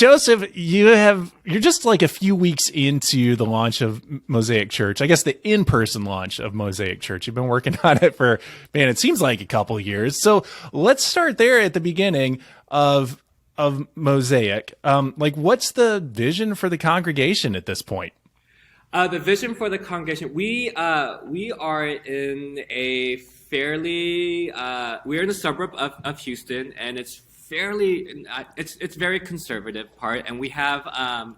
Joseph, you're just like a few weeks into the launch of Mosaic Church. I guess the in-person launch of Mosaic Church. You've been working on it for, man, it seems like a couple of years. So let's start there at the beginning of Mosaic. Like, what's the vision for the congregation at this point? The vision for the congregation, we are in a fairly, we're in a suburb of Houston, and it's fairly, it's very conservative part. And we have,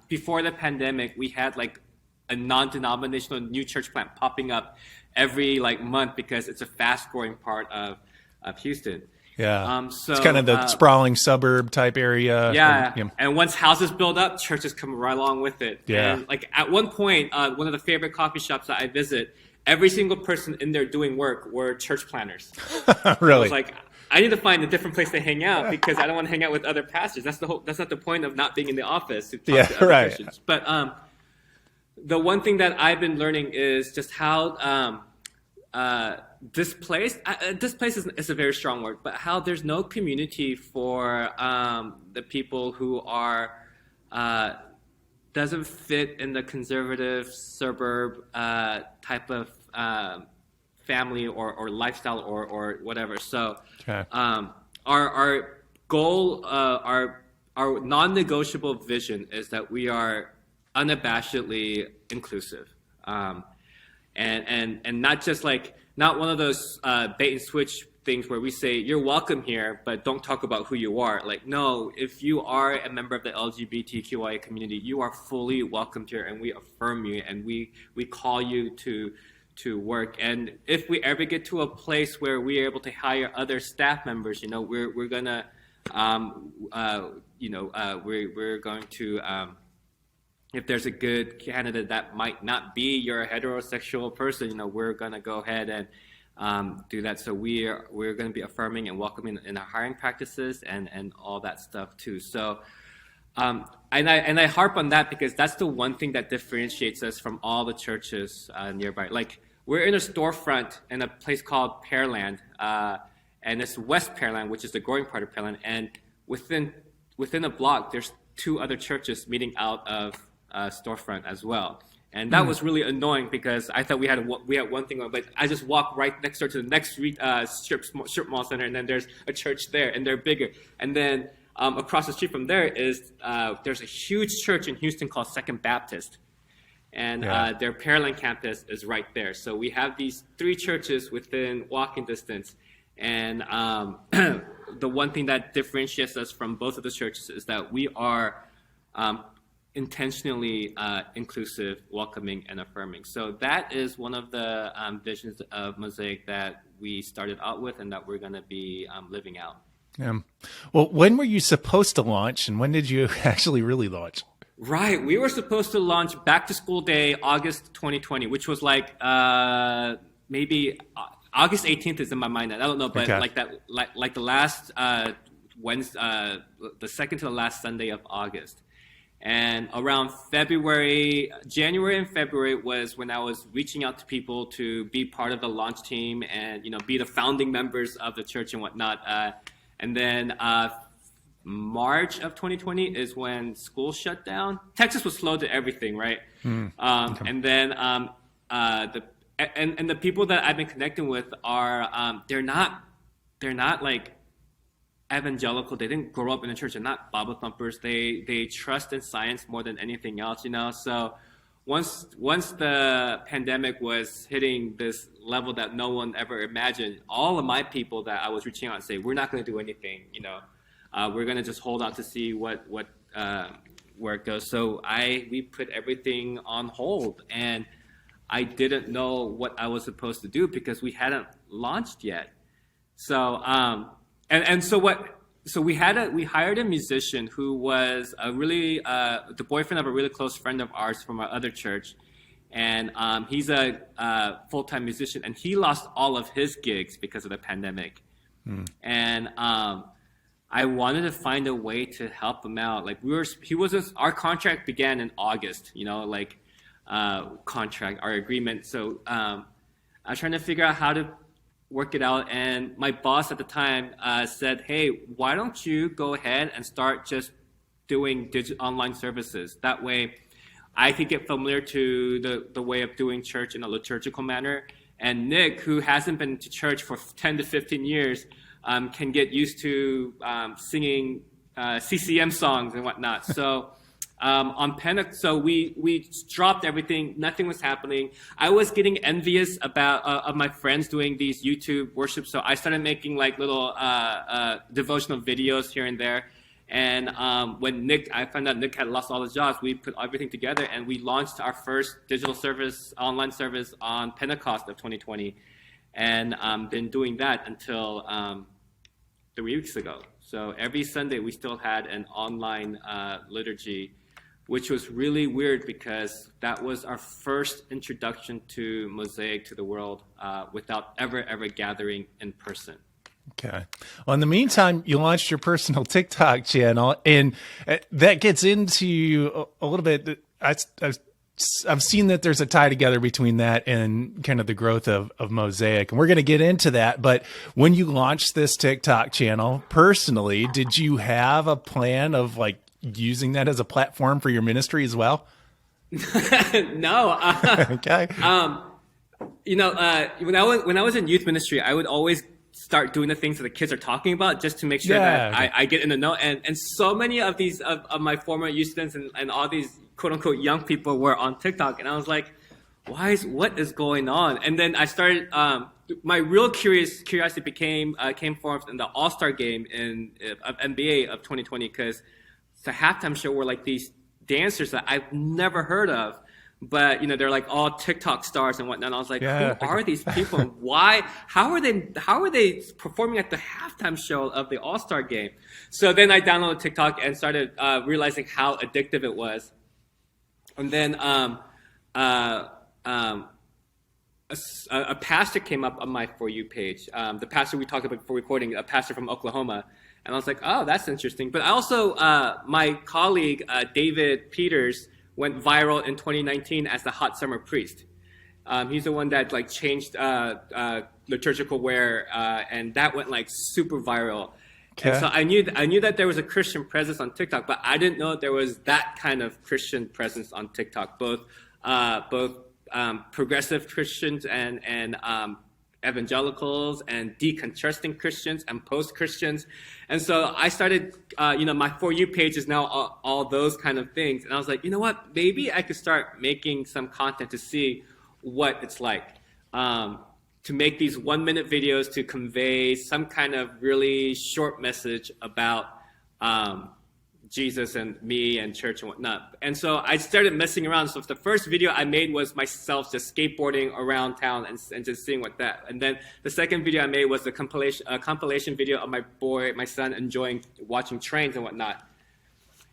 before the pandemic, we had like a non-denominational new church plant popping up every like month because it's a fast growing part of Houston. Yeah. So it's kind of the sprawling suburb type area. Yeah. And once houses build up, churches come right along with it. Yeah. And like at one point, one of the favorite coffee shops that I visit, every single person in there doing work were church planners. Really? I was like, I need to find a different place to hang out because I don't want to hang out with other pastors. That's not the point of not being in the office. To talk to other Christians. But the one thing that I've been learning is just how this place is a very strong word, but how there's no community for the people who are doesn't fit in the conservative suburb type of family or lifestyle or whatever. So okay. Our goal, our non-negotiable vision is that we are unabashedly inclusive, and not just like, not one of those bait and switch things where we say you're welcome here, but don't talk about who you are. Like, no, if you are a member of the LGBTQIA community, you are fully welcomed here, and we affirm you, and we call you to work. And if we ever get to a place where we are able to hire other staff members, we're gonna, we're going to. If there's a good candidate that might not be your heterosexual person, we're gonna go ahead and do that. So we're going to be affirming and welcoming in our hiring practices and all that stuff too. So and I harp on that because that's the one thing that differentiates us from all the churches nearby. Like, we're in a storefront in a place called Pearland, and it's West Pearland, which is the growing part of Pearland. And within a block, there's two other churches meeting out of storefront as well. And that was really annoying because I thought we had one thing on, but I just walk right next door to the next strip mall center, and then there's a church there, and they're bigger. And then across the street from there is there's a huge church in Houston called Second Baptist, and their Pearland campus is right there. So we have these three churches within walking distance, and the one thing that differentiates us from both of the churches is that we are intentionally inclusive, welcoming, and affirming. So that is one of the visions of Mosaic that we started out with and that we're going to be living out. Yeah. Well, when were you supposed to launch, and when did you actually really launch? Right. We were supposed to launch back to school day, August 2020, which was like maybe August 18th is in my mind. I don't know, but like the last Wednesday, the second to the last Sunday of August. And around January and February was when I was reaching out to people to be part of the launch team and, be the founding members of the church and whatnot. And then March of 2020 is when school shut down. Texas was slow to everything, right? Okay. And then the people that I've been connecting with are they're not like evangelical. They didn't grow up in a church. They're not Bible thumpers. They trust in science more than anything else, So once the pandemic was hitting this level that no one ever imagined, all of my people that I was reaching out and say, we're not going to do anything, we're going to just hold out to see where it goes. So we put everything on hold, and I didn't know what I was supposed to do because we hadn't launched yet. So So we hired a musician who was the boyfriend of a really close friend of ours from our other church, and he's a full-time musician, and he lost all of his gigs because of the pandemic. And I wanted to find a way to help him out. Like our contract began in August, our agreement. So I was trying to figure out how to work it out, and my boss at the time said, hey, why don't you go ahead and start just doing online services. That way, I could get familiar to the way of doing church in a liturgical manner. And Nick, who hasn't been to church for 10 to 15 years, can get used to singing CCM songs and whatnot. So on Pentecost, so we dropped everything. Nothing was happening. I was getting envious about of my friends doing these YouTube worship. So I started making like little devotional videos here and there. And when I found out Nick had lost all his jobs, we put everything together and we launched our first digital service, online service on Pentecost of 2020. And been doing that until 3 weeks ago. So every Sunday we still had an online liturgy, which was really weird because that was our first introduction to Mosaic to the world without ever gathering in person. Okay. Well, in the meantime, you launched your personal TikTok channel, and that gets into a little bit. I've seen that there's a tie together between that and kind of the growth of Mosaic, and we're going to get into that. But when you launched this TikTok channel personally, did you have a plan of like using that as a platform for your ministry as well? No. Okay. When I was in youth ministry, I would always start doing the things that the kids are talking about just to make sure that I get in the know. And so many of these of my former youth students and all these quote unquote young people were on TikTok, and I was like, what is going on? And then I started my real curiosity came forth in the All-Star game of NBA of 2020, because the halftime show were like these dancers that I've never heard of. But, they're like all TikTok stars and whatnot. And I was like, who are these people? Why? How are they performing at the halftime show of the All-Star game? So then I downloaded TikTok and started realizing how addictive it was. And then a pastor came up on my For You page. The pastor we talked about before recording, a pastor from Oklahoma. And I was like, oh, that's interesting. But I also, my colleague, David Peters, went viral in 2019 as the Hot Summer Priest. He's the one that like changed liturgical wear, and that went like super viral. Okay. And so I knew that there was a Christian presence on TikTok, but I didn't know there was that kind of Christian presence on TikTok. Both progressive Christians and evangelicals and deconstructing Christians and post-Christians. And so I started, my For You page is now all those kind of things. And I was like, you know what, maybe I could start making some content to see what it's like, to make these 1-minute videos to convey some kind of really short message about Jesus and me and church and whatnot. And so I started messing around. So the first video I made was myself just skateboarding around town and just seeing what that. And then the second video I made was a compilation video of my son enjoying watching trains and whatnot.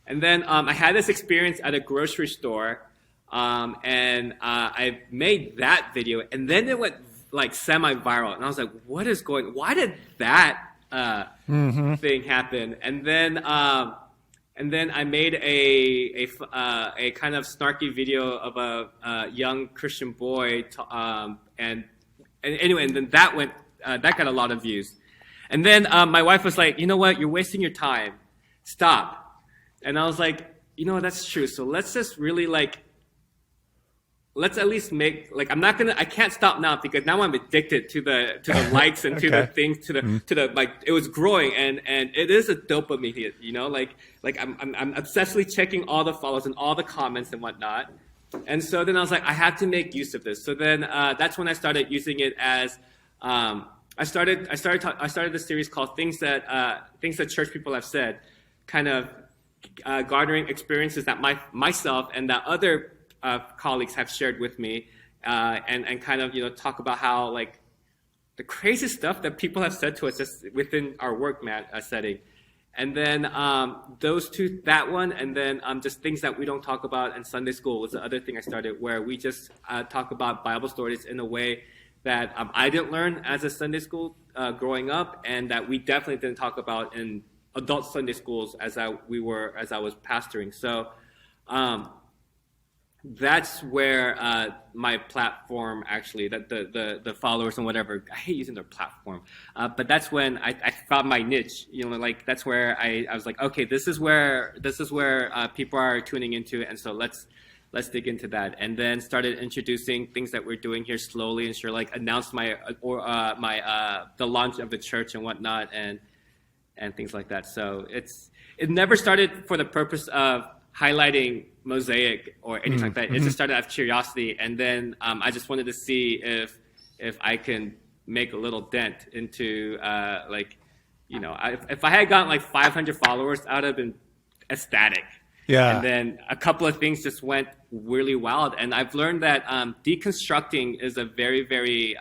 And then I had this experience at a grocery store, and I made that video, and then it went like semi-viral. And I was like, why did that thing happen? And then I made a kind of snarky video of a young Christian boy, and then that got a lot of views. And then my wife was like, you know what, you're wasting your time, stop. And I was like, that's true. So let's just really let's at least make I can't stop now, because now I'm addicted to the likes and to the things, to the it was growing, and it is a dopamine hit, I'm obsessively checking all the follows and all the comments and whatnot. And so then I was like, I have to make use of this. So then that's when I started using it as I started this series called things that church people have said, kind of garnering experiences that myself and that other colleagues have shared with me, and kind of talk about how the crazy stuff that people have said to us just within our work setting. And then that one, and then just things that we don't talk about in Sunday school was the other thing I started, where we just talk about Bible stories in a way that I didn't learn as a Sunday school growing up, and that we definitely didn't talk about in adult Sunday schools as I was pastoring. So that's where my platform actually, that the followers and whatever, I hate using their platform, but that's when I found my niche. Like that's where I was like, okay, this is where people are tuning into, and so let's dig into that, and then started introducing things that we're doing here slowly, and sure, like announced the launch of the church and whatnot, and things like that. So it never started for the purpose of highlighting Mosaic or anything like that. It just started out of curiosity, and then I just wanted to see if I can make a little dent into if I had gotten like 500 followers, I would have been ecstatic. Yeah. And then a couple of things just went really wild, and I've learned that deconstructing is a very, very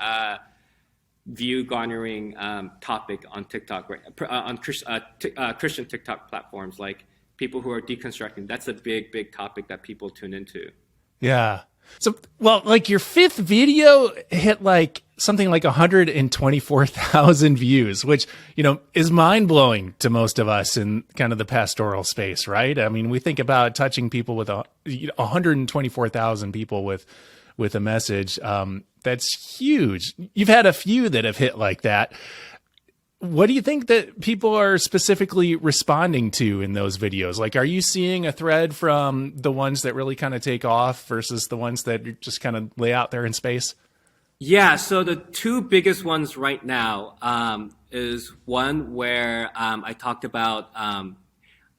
view garnering topic on TikTok, right? On Christian TikTok platforms, like people who are deconstructing. That's a big topic that people tune into. Yeah. So, well, like your fifth video hit like something like 124,000 views, which, is mind blowing to most of us in kind of the pastoral space, right? I mean, we think about touching people with 124,000 people with a message. That's huge. You've had a few that have hit like that. What do you think that people are specifically responding to in those videos? Like, are you seeing a thread from the ones that really kind of take off versus the ones that just kind of lay out there in space? Yeah, so the two biggest ones right now is one where I talked about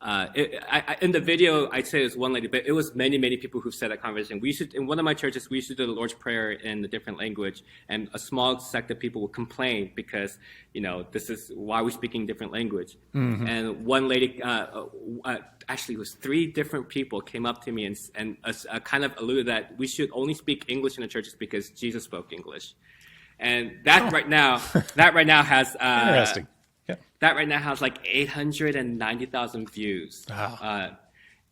in the video, I'd say it's one lady, but it was many people who said that conversation. In one of my churches, we used to do the Lord's Prayer in a different language, and a small sect of people would complain because, this is why we're speaking different language. Mm-hmm. And one lady, actually it was 3 different people came up to me and kind of alluded that we should only speak English in the churches because Jesus spoke English. And that right now has interesting. That right now has like 890,000 views. Wow.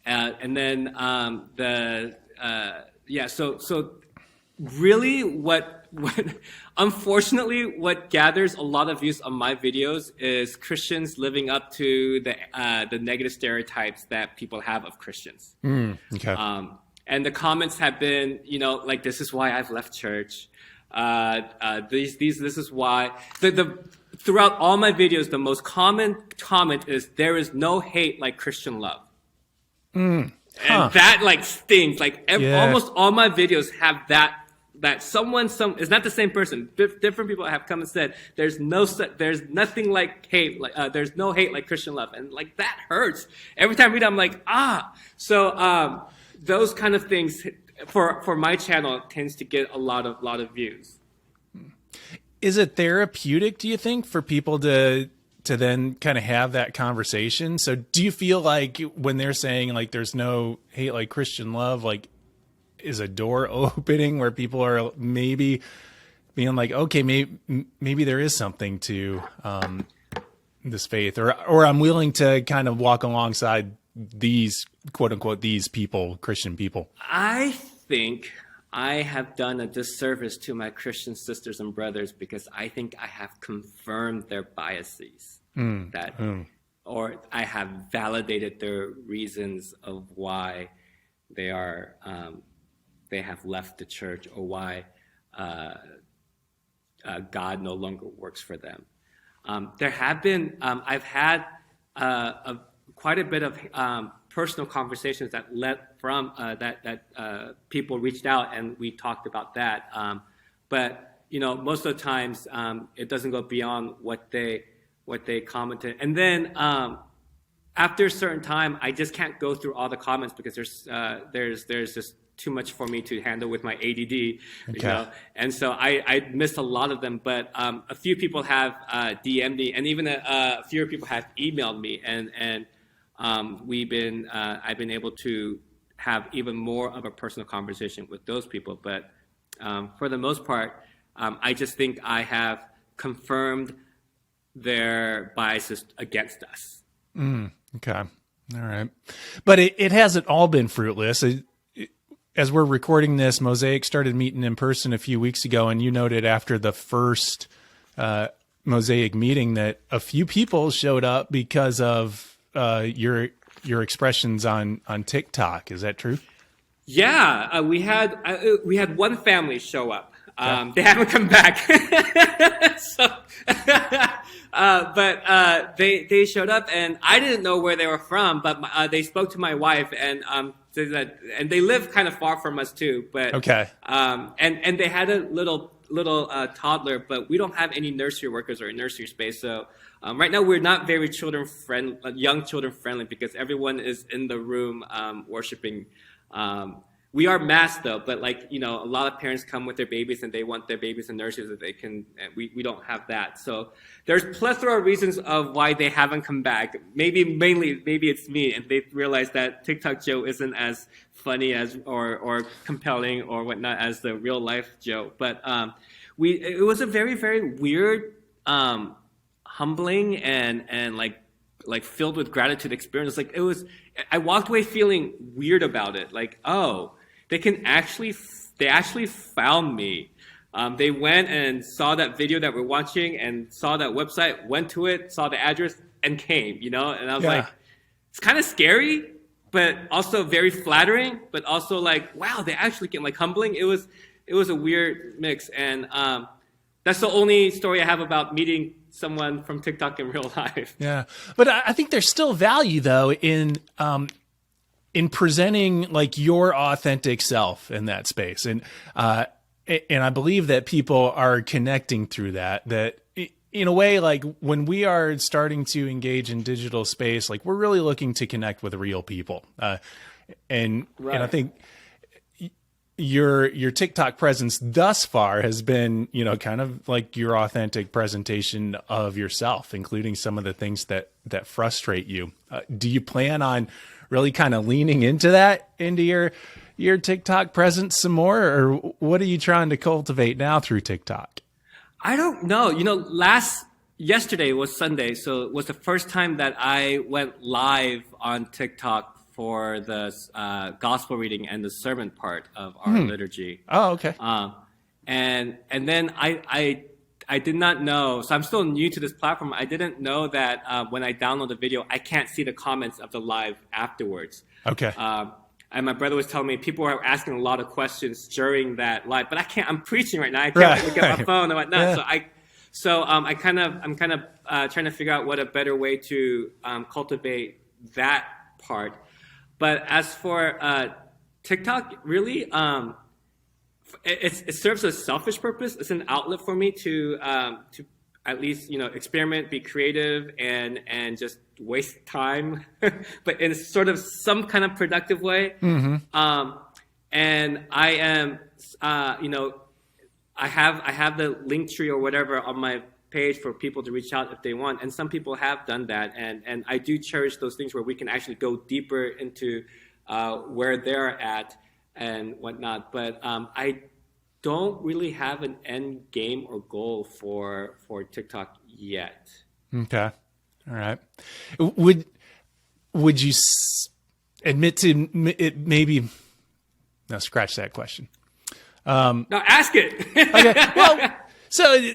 And then so really what unfortunately what gathers a lot of views on my videos is Christians living up to the negative stereotypes that people have of Christians. Okay. And the comments have been, like, this is why I've left church. This is why throughout all my videos, the most common comment is, there is no hate like Christian love. And that like stings. Like almost all my videos have that it's not the same person. Different people have come and said, there's nothing like hate. There's no hate like Christian love. And like, that hurts. Every time I read it, I'm like, So those kind of things for my channel tends to get a lot of views. Is it therapeutic, do you think, for people to then kind of have that conversation? So do you feel like when they're saying like there's no hate like Christian love, like is a door opening where people are maybe being like, okay, maybe there is something to this faith, or I'm willing to kind of walk alongside these quote unquote these people, Christian people? I think I have done a disservice to my Christian sisters and brothers because I think I have confirmed their biases or I have validated their reasons of why they have left the church, or why God no longer works for them. There have been, I've had quite a bit of personal conversations that led from that people reached out and we talked about that. But most of the times it doesn't go beyond what they commented. And then after a certain time, I just can't go through all the comments because there's just too much for me to handle with my ADD. Okay. And so I missed a lot of them. But a few people have DM'd me, and even a few people have emailed me, and I've been able to have even more of a personal conversation with those people. But for the most part, I just think I have confirmed their biases against us. Okay. All right. But it hasn't all been fruitless. As we're recording this, Mosaic started meeting in person a few weeks ago, and you noted after the first Mosaic meeting that a few people showed up because of your expressions on TikTok. Is that true? Yeah, we had one family show up. Okay. They haven't come back. So, but they showed up, and I didn't know where they were from. But they spoke to my wife, and said that, and they live kind of far from us too. But Okay. and they had a little toddler, but we don't have any nursery workers or nursery space. So right now we're not very young children friendly, because everyone is in the room worshiping. We are masked though, but like, a lot of parents come with their babies and they want their babies in nurseries that they can, and we don't have that. So there's plethora of reasons of why they haven't come back. Maybe it's me, and they've realized that TikTok Joe isn't as funny as, or compelling or whatnot as the real life Joe. But it was a very, very weird, humbling and like filled with gratitude experience. Like I walked away feeling weird about it. Like, oh, they actually found me. They went and saw that video that we're watching and saw that website, went to it, saw the address, and came, And I was like, it's kind of scary, but also very flattering, but also like, wow, they actually came, like humbling. It was a weird mix. And that's the only story I have about meeting someone from TikTok in real life. Yeah. But I think there's still value though in presenting like your authentic self in that space. And I believe that people are connecting through that in a way, like when we are starting to engage in digital space, like we're really looking to connect with real people. And I think your TikTok presence thus far has been, kind of like your authentic presentation of yourself, including some of the things that frustrate you. Do you plan on really kind of leaning into your TikTok presence some more, or what are you trying to cultivate now through TikTok? I don't know. Yesterday was Sunday, so it was the first time that I went live on TikTok for the gospel reading and the sermon part of our liturgy. Oh, okay. And then I did not know, so I'm still new to this platform. I didn't know that when I download the video, I can't see the comments of the live afterwards. Okay. And my brother was telling me people are asking a lot of questions during that live, but I can't. I'm preaching right now. I can't look at my phone and whatnot. Yeah. So I'm kind of trying to figure out what a better way to cultivate that part. But as for TikTok, really, it serves a selfish purpose. It's an outlet for me to at least experiment, be creative, and just waste time, but in sort of some kind of productive way. Mm-hmm. And I am, I have the link tree or whatever on my page for people to reach out if they want, and some people have done that, and I do cherish those things where we can actually go deeper into where they're at and whatnot. But I don't really have an end game or goal for TikTok yet. Okay. All right. Would you admit to it? Maybe. No, scratch that question. No, ask it. Okay. Well, so,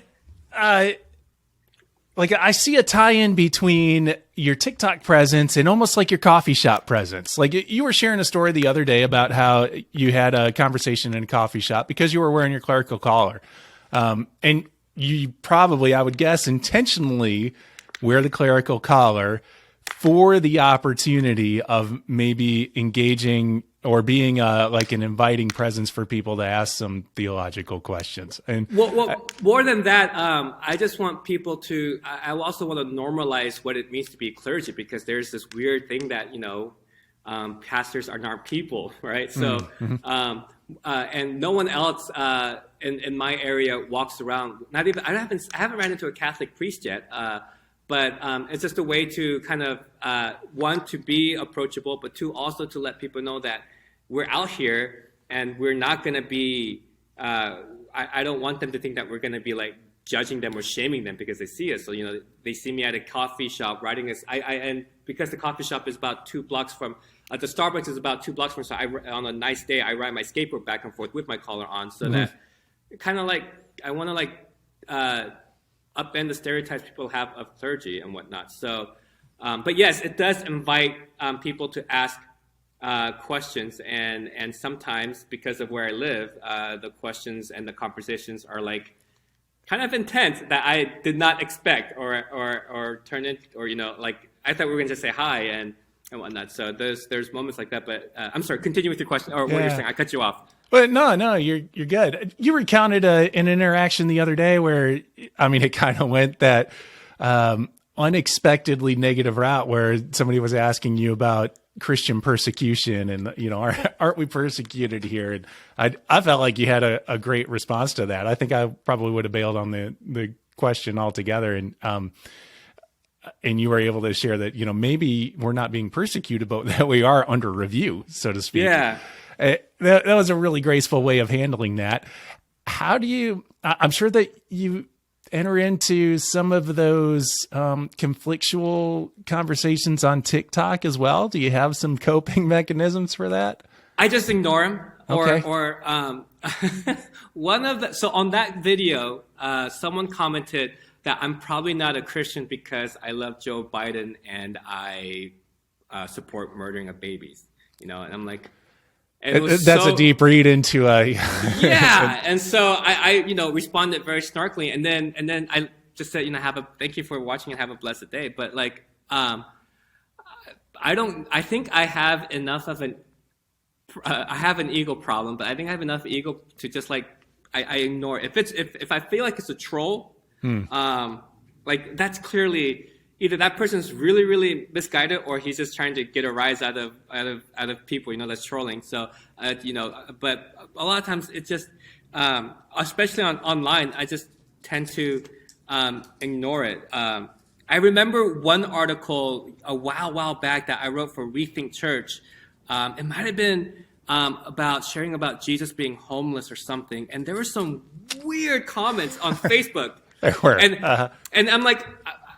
like I see a tie-in between your TikTok presence and almost like your coffee shop presence. Like you were sharing a story the other day about how you had a conversation in a coffee shop because you were wearing your clerical collar. And you probably, I would guess, intentionally wear the clerical collar for the opportunity of maybe engaging or being like an inviting presence for people to ask some theological questions. And well, more than that, I just want people to. I also want to normalize what it means to be clergy, because there's this weird thing that pastors are not people, right? So, and no one else in my area walks around. Not even I haven't ran into a Catholic priest yet. But it's just a way to kind of, one, to be approachable, but two, also to let people know that we're out here and we're not going to be, I don't want them to think that we're going to be like judging them or shaming them because they see us. So, they see me at a coffee shop riding this, and because the coffee shop is about 2 blocks from, the Starbucks is about 2 blocks from, so on a nice day, I ride my skateboard back and forth with my collar on, so that kind of like, I want to like, upend the stereotypes people have of clergy and whatnot. So, but yes, it does invite people to ask questions, and sometimes because of where I live, the questions and the conversations are like kind of intense that I did not expect, or turn it, or like I thought we were going to just say hi and whatnot. So there's moments like that. But I'm sorry, continue with your question or what you're saying. I cut you off. But no, you're good. You recounted an interaction the other day where, I mean, it kind of went that unexpectedly negative route where somebody was asking you about Christian persecution and, aren't we persecuted here? And I felt like you had a great response to that. I think I probably would have bailed on the question altogether. And you were able to share that, maybe we're not being persecuted, but that we are under review, so to speak. Yeah. That was a really graceful way of handling that. How do you, I'm sure that you enter into some of those conflictual conversations on TikTok as well. Do you have some coping mechanisms for that? I just ignore them. Okay. Or so on that video, someone commented that I'm probably not a Christian because I love Joe Biden and I support murdering of babies. And I'm like, that's a deep read into yeah. And so I responded very snarkily, and then I just said, thank you for watching and have a blessed day. But like, I think I have enough of I have an ego problem, but I think I have enough ego to just like, I ignore it. If I feel like it's a troll, like that's clearly either that person's really, really misguided, or he's just trying to get a rise out of people, that's trolling. So, but a lot of times it's just, especially online, I just tend to ignore it. I remember one article a while back that I wrote for Rethink Church. It might have been about sharing about Jesus being homeless or something, and there were some weird comments on Facebook. There were. And I'm like,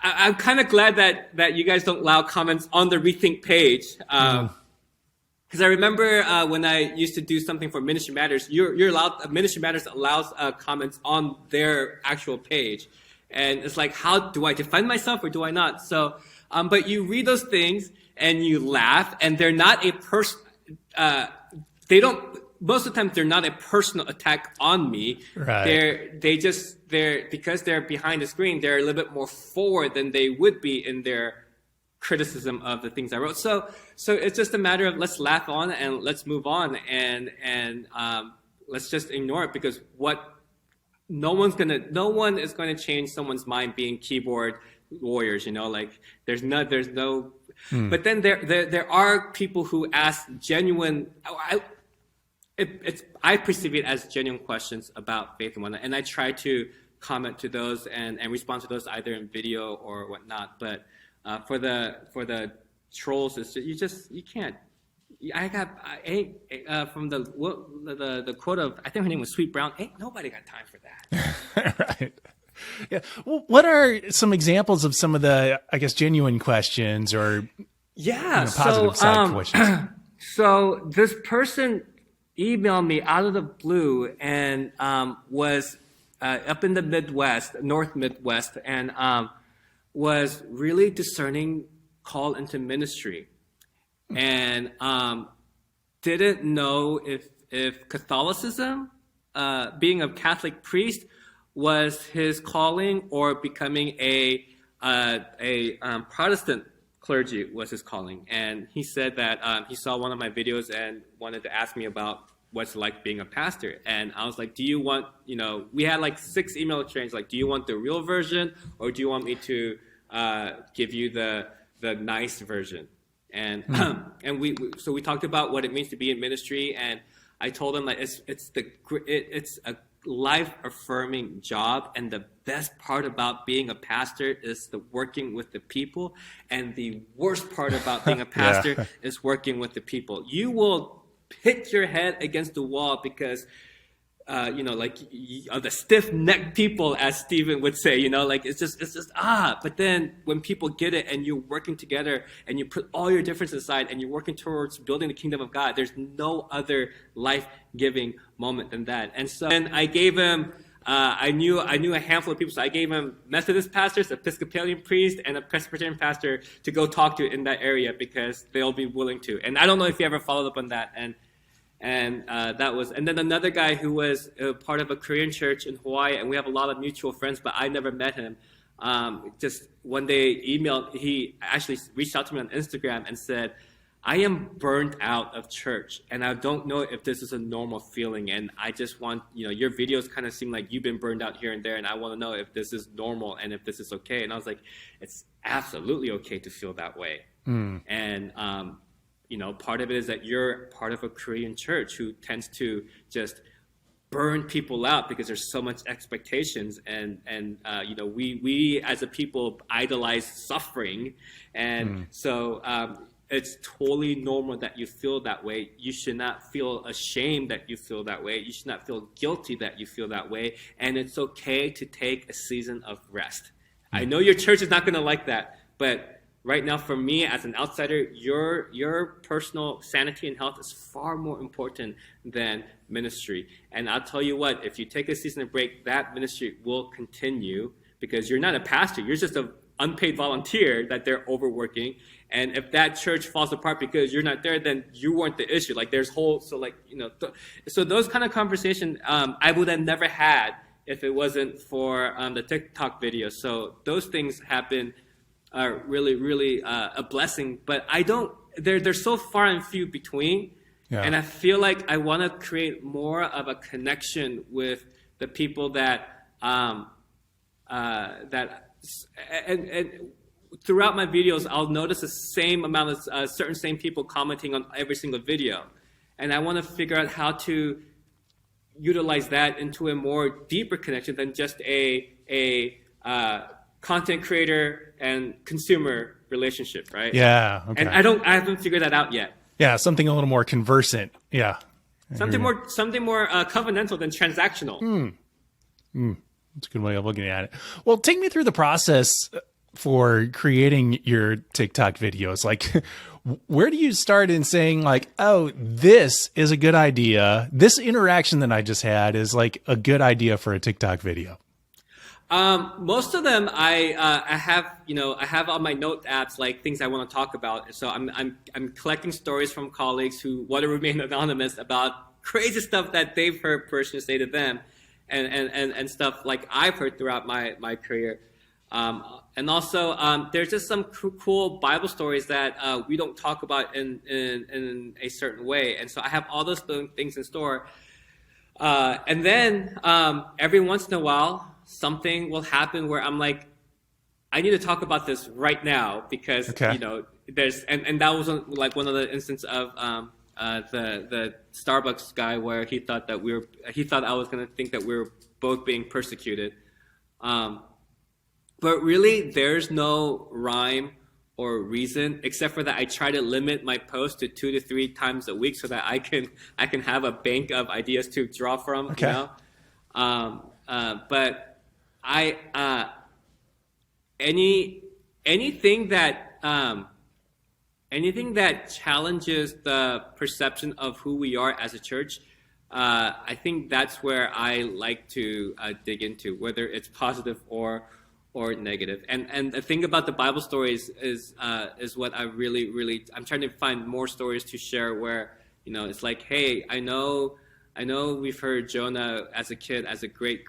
I'm kind of glad that you guys don't allow comments on the Rethink page. Because I remember when I used to do something for Ministry Matters, you're allowed, Ministry Matters allows comments on their actual page. And it's like, how do I defend myself or do I not? So, but you read those things and you laugh, and they're not a most of the time they're not a personal attack on me. Right. They're because they're behind the screen, they're a little bit more forward than they would be in their criticism of the things I wrote. So it's just a matter of let's laugh on and let's move on and let's just ignore it, because no one is going to change someone's mind being keyboard warriors, like there's no but then there are people who ask genuine, I perceive it as genuine questions about faith and whatnot, and I try to comment to those and respond to those either in video or whatnot. But for the trolls, it's just, you can't. From the quote of, I think her name was Sweet Brown, ain't nobody got time for that. Right. Yeah. Well, what are some examples of some of the, I guess, genuine questions or positive side questions? So this person emailed me out of the blue and was up in the North Midwest, and was really discerning call into ministry, and didn't know if Catholicism, being a Catholic priest, was his calling, or becoming a Protestant clergy was his calling. And he said that he saw one of my videos and wanted to ask me about what's it like being a pastor. And I was like, do you want, we had like 6 email exchanges, like, do you want the real version, or do you want me to give you the nice version? And and we talked about what it means to be in ministry, and I told him like it's a life-affirming job, and the best part about being a pastor is the working with the people, and the worst part about being a pastor is working with the people. You will hit your head against the wall because the stiff-necked people, as Stephen would say, it's just but then when people get it and you're working together and you put all your differences aside and you're working towards building the kingdom of God, there's no other life-giving moment than that. And so then I gave him I knew a handful of people, so I gave him Methodist pastors, Episcopalian priest, and a Presbyterian pastor to go talk to in that area because they'll be willing to. And I don't know if you ever followed up on that. And then another guy who was part of a Korean church in Hawaii, and we have a lot of mutual friends, but I never met him. Just one day he actually reached out to me on Instagram and said, I am burned out of church, and I don't know if this is a normal feeling, and I just want, your videos kind of seem like you've been burned out here and there, and I want to know if this is normal and if this is okay. And I was like, it's absolutely okay to feel that way. And, part of it is that you're part of a Korean church who tends to just burn people out because there's so much expectations, and we as a people idolize suffering, and so it's totally normal that you feel that way. You should not feel ashamed that you feel that way. You should not feel guilty that you feel that way, and it's okay to take a season of rest. I know your church is not going to like that, but right now, for me as an outsider, your personal sanity and health is far more important than ministry. And I'll tell you what, if you take a season of break, that ministry will continue because you're not a pastor. You're just an unpaid volunteer that they're overworking. And if that church falls apart because you're not there, then you weren't the issue. Like so those kind of conversations I would have never had if it wasn't for the TikTok videos. So those things happen. Are really, really a blessing, but they're so far and few between. Yeah. And I feel like I want to create more of a connection with the people that and throughout my videos, I'll notice the same amount of same people commenting on every single video. And I want to figure out how to utilize that into a more deeper connection than just a content creator and consumer relationship, right? Yeah. Okay. And I haven't figured that out yet. Yeah, something a little more conversant. Yeah. Something more covenantal than transactional. That's a good way of looking at it. Well, take me through the process for creating your TikTok videos. Like, where do you start in saying like, oh, this is a good idea. This interaction that I just had is like a good idea for a TikTok video. Most of them I have on my note apps, like things I want to talk about. So I'm collecting stories from colleagues who want to remain anonymous about crazy stuff that they've heard personally say to them and stuff like I've heard throughout my career. And also, there's just some cool Bible stories that we don't talk about in a certain way. And so I have all those things in store. And then every once in a while, something will happen where I'm like, I need to talk about this right now because there's and that was like one of the instances of the Starbucks guy where he thought I was going to think that we were both being persecuted, but really there's no rhyme or reason except for that I try to limit my posts to 2 to 3 times a week so that I can have a bank of ideas to draw from. Okay. But anything that challenges the perception of who we are as a church, I think that's where I like to dig into, whether it's positive or negative. And the thing about the Bible stories is what I really I'm trying to find more stories to share where it's like, hey, I know we've heard Jonah as a kid as a great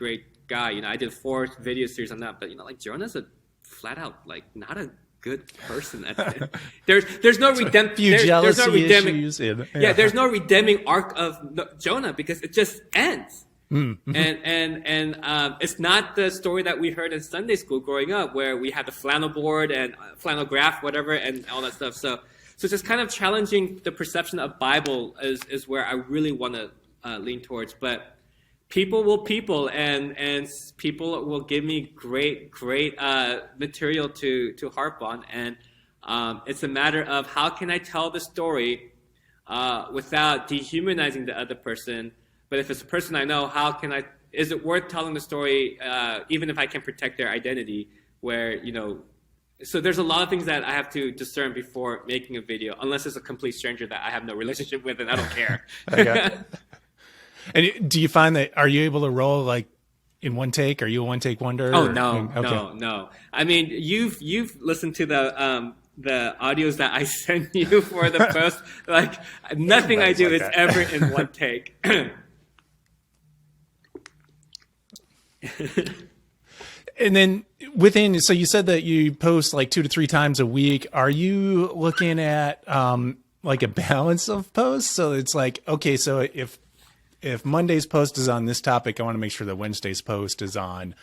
guy. I did 4 video series on that, but like Jonah's a flat out like not a good person. There's no there's no redeeming there's no redeeming arc of Jonah because it just ends. Mm-hmm. And it's not the story that we heard in Sunday school growing up where we had the flannel board and flannel graph, whatever, and all that stuff. So just kind of challenging the perception of Bible is where I really want to lean towards. But people will and people will give me great material to harp on, and it's a matter of how can I tell the story without dehumanizing the other person. But if it's a person I know, is it worth telling the story even if I can protect their identity? Where so there's a lot of things that I have to discern before making a video, unless it's a complete stranger that I have no relationship with and I don't care. Okay. And do you find that, are you able to roll like in one take? Are you a one take wonder? Oh Or, no, okay. no. I mean, you've listened to the audios that I send you for the post. Like nothing I Everybody's do like is that. ever in one take. And then within, so you said that you post like 2 to 3 times a week. Are you looking at like a balance of posts? So it's like, okay, so if Monday's post is on this topic, I want to make sure that Wednesday's post is on,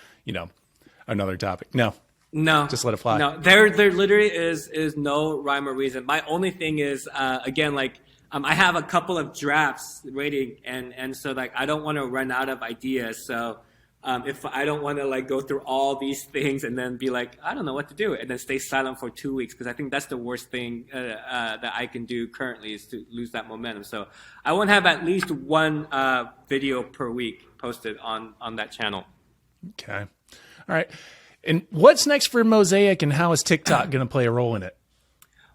another topic. No, No, just let it fly. no. There literally is no rhyme or reason. My only thing is, again, like I have a couple of drafts waiting, and so like I don't want to run out of ideas. So if I don't want to like go through all these things and then be like, I don't know what to do, and then stay silent for 2 weeks, because I think that's the worst thing that I can do currently, is to lose that momentum. So I want to have at least one video per week posted on that channel. Okay. All right. And what's next for Mosaic, and how is TikTok going to play a role in it?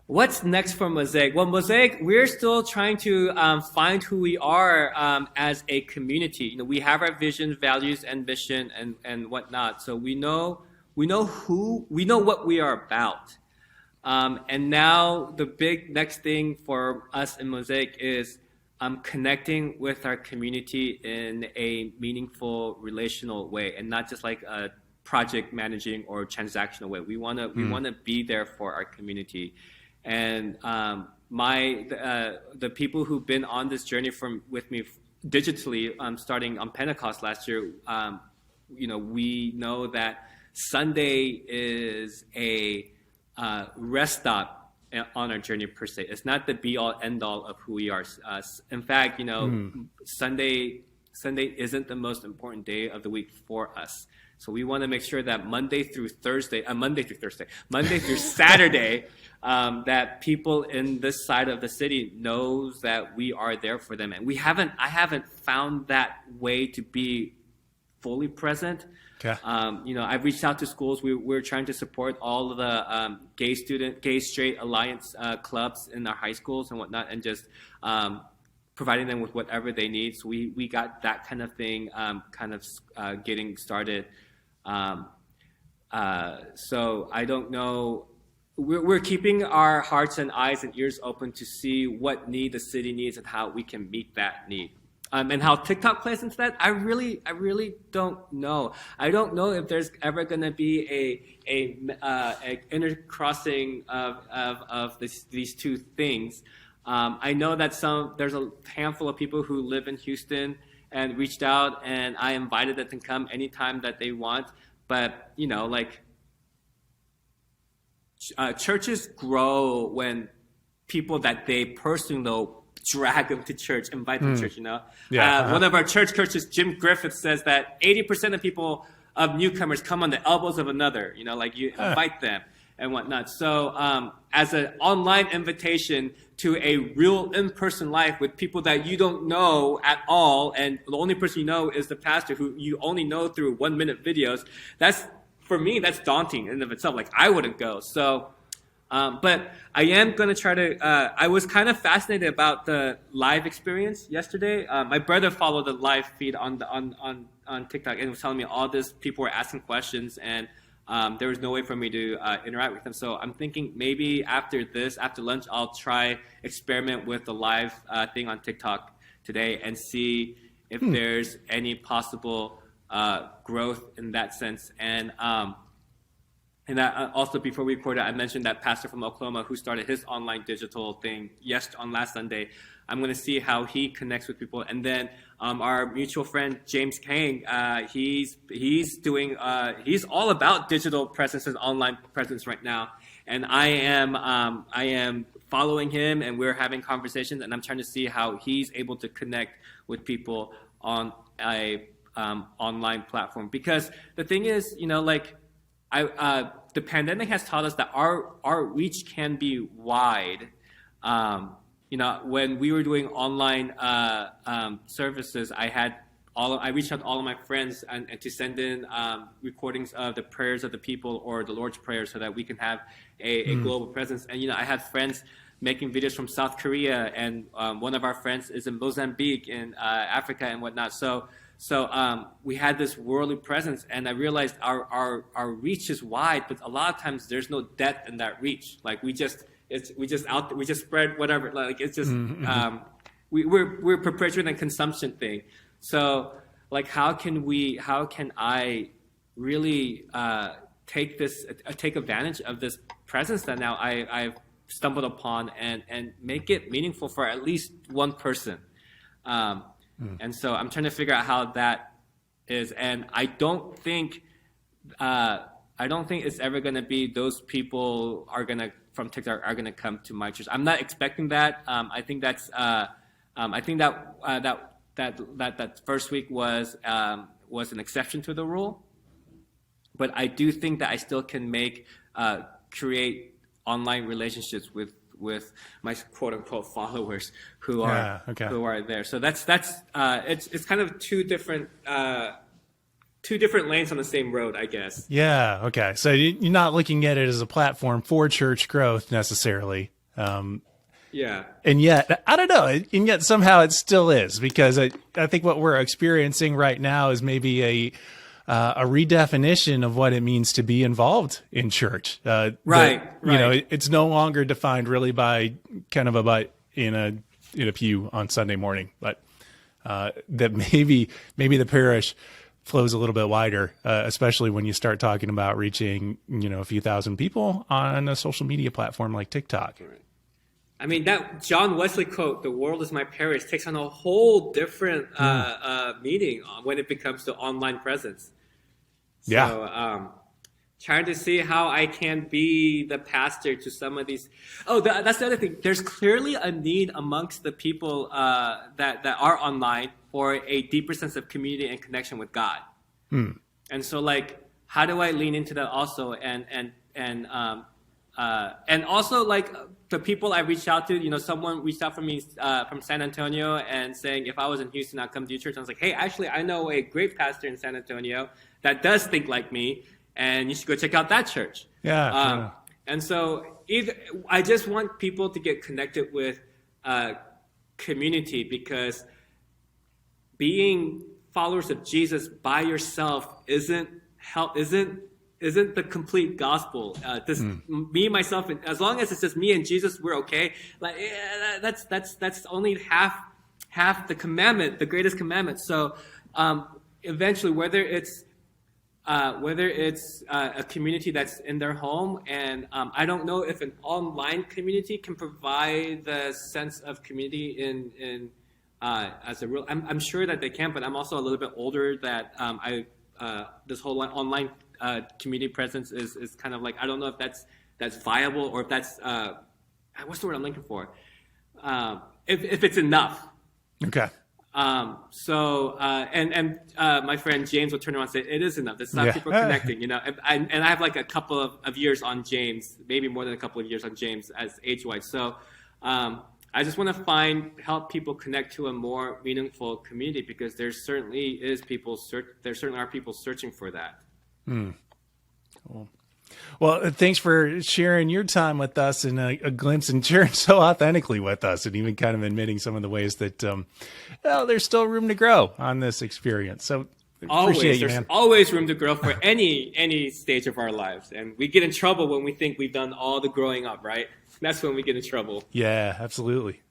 What's next for Mosaic? Well, Mosaic, we're still trying to find who we are as a community. We have our vision, values, and mission, and whatnot. So we know what we are about. And now the big next thing for us in Mosaic is connecting with our community in a meaningful, relational way, and not just like a project managing or transactional way. We want to be there for our community. And the people who've been on this journey with me digitally, starting on Pentecost last year, we know that Sunday is a rest stop on our journey per se. It's not the be all end all of who we are. In fact, Sunday isn't the most important day of the week for us. So we want to make sure that Monday through Saturday, that people in this side of the city knows that we are there for them. And I haven't found that way to be fully present. Okay. I've reached out to schools. We're trying to support all of the gay straight alliance clubs in our high schools and whatnot, and just providing them with whatever they need. So we got that kind of thing getting started. So I don't know. We're keeping our hearts and eyes and ears open to see what need the city needs and how we can meet that need. And how TikTok plays into that, I really don't know. I don't know if there's ever going to be a intercrossing of these two things. I know that there's a handful of people who live in Houston and reached out, and I invited them to come anytime that they want. But churches grow when people that they personally know drag them to church, invite them to church. Yeah, One of our church coaches, Jim Griffith, says that 80% of newcomers come on the elbows of another. You invite them and whatnot. So as an online invitation to a real in-person life with people that you don't know at all, and the only person you know is the pastor, who you only know through 1-minute videos, for me, that's daunting in and of itself. I wouldn't go. So, but I am going to try to, I was kind of fascinated about the live experience yesterday. My brother followed the live feed on TikTok and was telling me all this, people were asking questions, and there was no way for me to interact with them. So I'm thinking maybe after lunch, I'll try experiment with the live thing on TikTok today and see if there's any possible growth in that sense. And also, before we recorded, I mentioned that pastor from Oklahoma who started his online digital thing on last Sunday. I'm going to see how he connects with people. And then our mutual friend, James Kang, he's all about digital presence and online presence right now. And I am following him, and we're having conversations, and I'm trying to see how he's able to connect with people on a online platform. Because the thing is, the pandemic has taught us that our reach can be wide. When we were doing online services, I reached out to all of my friends and to send in recordings of the prayers of the people or the Lord's Prayer, so that we can have a global presence. And I had friends making videos from South Korea, and one of our friends is in Mozambique in Africa and whatnot. So So we had this worldly presence, and I realized our reach is wide, but a lot of times there's no depth in that reach. Like we just spread whatever. Like it's just we're perpetuating a consumption thing. So like how can I really take advantage of this presence that now I've stumbled upon and make it meaningful for at least one person. And so I'm trying to figure out how that is, and I don't think it's ever going to be those people from TikTok are gonna come to my church. I'm not expecting that. I think that first week was an exception to the rule, but I do think that I still can create online relationships with my quote unquote followers who are there. So that's it's kind of two different lanes on the same road, I guess. Yeah. Okay. So you're not looking at it as a platform for church growth necessarily. Yeah. And yet, I don't know. And yet somehow it still is, because I think what we're experiencing right now is maybe a redefinition of what it means to be involved in church. Right. You know, it's no longer defined really by kind of a butt in a pew on Sunday morning, but that maybe the parish flows a little bit wider, especially when you start talking about reaching, a few thousand people on a social media platform like TikTok. Right. I mean, that John Wesley quote, "The world is my parish," takes on a whole different meaning when it becomes to online presence. So, trying to see how I can be the pastor to some of these. Oh, that's the other thing. There's clearly a need amongst the people that are online for a deeper sense of community and connection with God. And so, like, how do I lean into that also? And also, like, the people I reached out to, someone reached out from me from San Antonio and saying, if I was in Houston, I'd come to your church. And I was like, hey, actually, I know a great pastor in San Antonio that does think like me, and you should go check out that church. Yeah. And so I just want people to get connected with community, because being followers of Jesus by yourself isn't the complete gospel. Me, myself, and as long as it's just me and Jesus, we're okay. Like that's only half the commandment, the greatest commandment. So eventually, whether it's a community that's in their home, and I don't know if an online community can provide the sense of community in as a real. I'm sure that they can, but I'm also a little bit older. That this whole online community presence is kind of like, I don't know if that's viable, or if that's what's the word I'm looking for? If it's enough. Okay. So my friend James will turn around and say, it is enough. It's not people connecting, and I have like a couple of years on James, maybe more than a couple of years on James as age-wise. So I just want to help people connect to a more meaningful community, because there certainly are people searching for that. Cool. Well, thanks for sharing your time with us, and a glimpse, and sharing so authentically with us, and even kind of admitting some of the ways that there's still room to grow on this experience. So appreciate you, man. There's always room to grow for any stage of our lives, and we get in trouble when we think we've done all the growing up, right? That's when we get in trouble. Yeah, absolutely.